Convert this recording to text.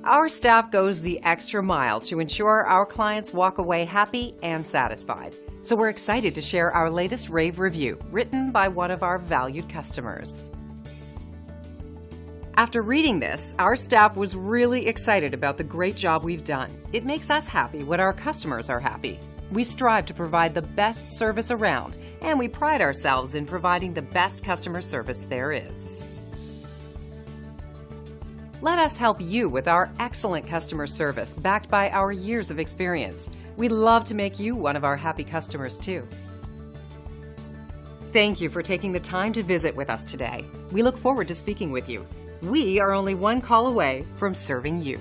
Our staff goes the extra mile to ensure our clients walk away happy and satisfied. So we're excited to share our latest rave review, written by one of our valued customers. After reading this, our staff was really excited about the great job we've done. It makes us happy when our customers are happy. We strive to provide the best service around, and we pride ourselves in providing the best customer service there is. Let us help you with our excellent customer service backed by our years of experience. We'd love to make you one of our happy customers too. Thank you for taking the time to visit with us today. We look forward to speaking with you. We are only one call away from serving you.